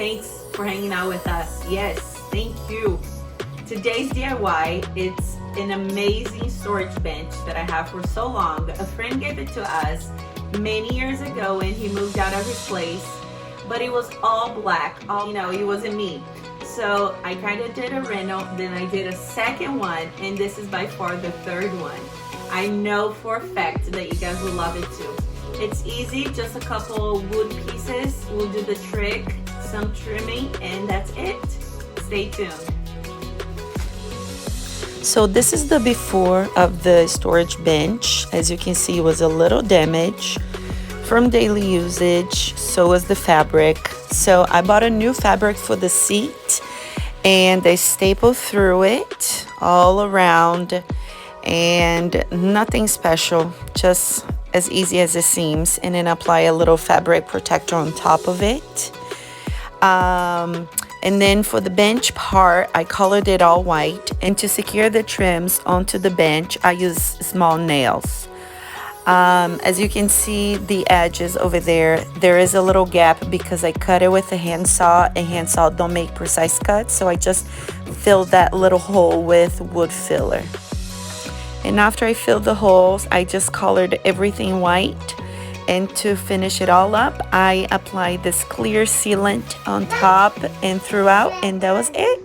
Thanks for hanging out with us. Yes, thank you. Today's DIY, it's an amazing storage bench that I have for so long. A friend gave it to us many years ago when he moved out of his place, but it was all black, it wasn't me. So I kind of did a reno, then I did a second one, and this is by far the third one. I know for a fact that you guys will love it too. It's easy, just a couple wood pieces will do the trick, some trimming, and that's it. Stay tuned. So this is the before of the storage bench. As you can see, it was a little damaged from daily usage. So was the fabric. So I bought a new fabric for the seat and I stapled through it all around, and nothing special, just as easy as it seems. And then apply a little fabric protector on top of it. And then for the bench part, I colored it all white. And to secure the trims onto the bench, I use small nails. As you can see, the edges over there, there is a little gap because I cut it with a handsaw. A handsaw don't make precise cuts, so I just filled that little hole with wood filler. And after I filled the holes, I just colored everything white. And to finish it all up, I applied this clear sealant on top and throughout, and that was it.